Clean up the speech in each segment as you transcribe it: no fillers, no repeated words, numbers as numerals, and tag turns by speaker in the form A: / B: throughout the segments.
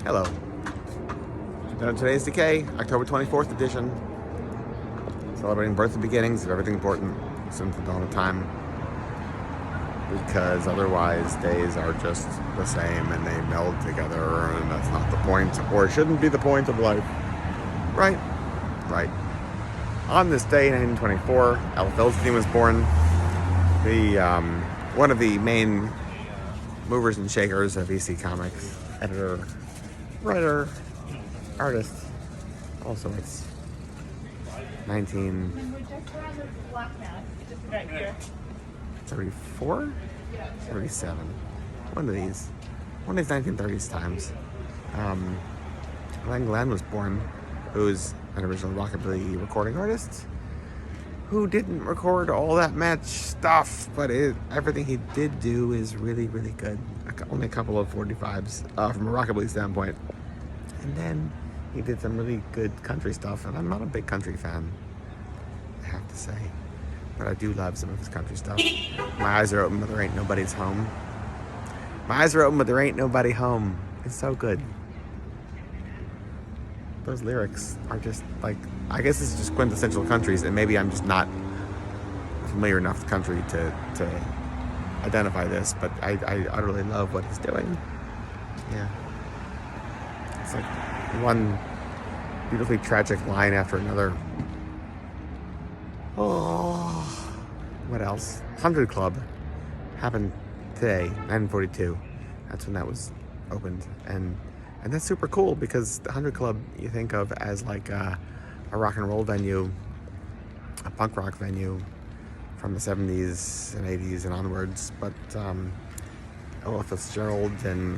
A: Hello. Today's Decay, October 24th edition. Celebrating birth and beginnings of everything important since the dawn of time. Because otherwise days are just the same and they meld together, and that's not the point, or it shouldn't be the point of life. Right? Right. On this day in 1924, Al Feldstein was born. One of the main movers and shakers of EC Comics, editor, writer, artist. Also, it's 1934? 37. One of these 1930s times. Glenn Glenn was born, who's an original rockabilly recording artist who didn't record all that much stuff, but everything he did do is really, really good. Only a couple of 45s from a rockabilly standpoint. And then he did some really good country stuff, and I'm not a big country fan, I have to say. But I do love some of his country stuff. My eyes are open, but there ain't nobody's home. My eyes are open, but there ain't nobody home. It's so good. Those lyrics are just like, I guess it's just quintessential countries, and maybe I'm just not familiar enough with country to identify this, but I utterly love what he's doing. Yeah. It's like one beautifully tragic line after another. Oh, what else? 100 Club happened today, 1942. That's when that was opened, and that's super cool because the 100 Club you think of as like a rock and roll venue, a punk rock venue from the 70s and 80s and onwards, but Ella Fitzgerald and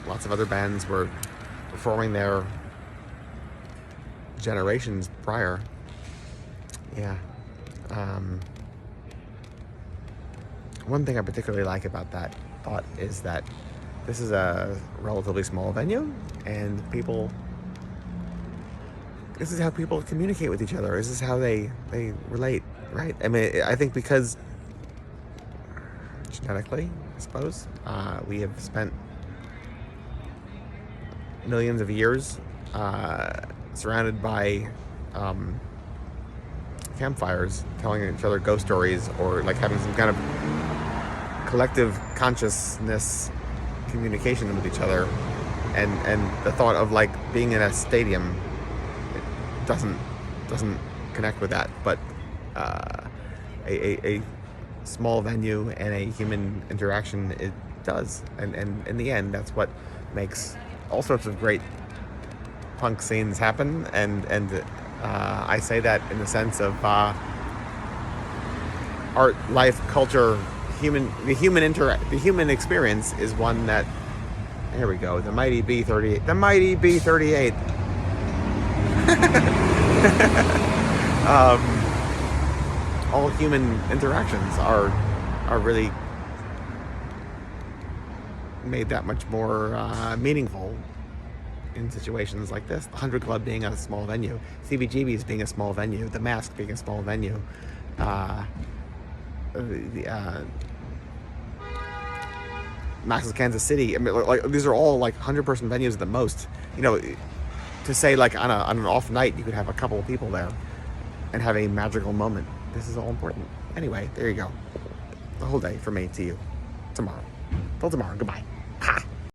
A: lots of other bands were performing there generations prior. Yeah. One thing I particularly like about that thought is that this is a relatively small venue, and this is how people communicate with each other. This is how they relate, right? I mean, I think because genetically, I suppose, we have spent millions of years surrounded by campfires, telling each other ghost stories, or like having some kind of collective consciousness communication with each other, and the thought of like being in a stadium doesn't connect with that, but a small venue and a human interaction, it does, and in the end that's what makes all sorts of great punk scenes happen, and I say that in the sense of art, life, culture, the human experience is one that, there we go, the mighty B-38. The mighty B-38. All human interactions are really made that much more meaningful in situations like this. The 100 Club being a small venue, CBGB's being a small venue, The Mask being a small venue, Max's Kansas City. I mean, like, these are all like 100-person venues at the most. You know, to say like on an off night you could have a couple of people there and have a magical moment. This is all important. Anyway, there you go. The whole day from me to you. Tomorrow. Till tomorrow. Goodbye.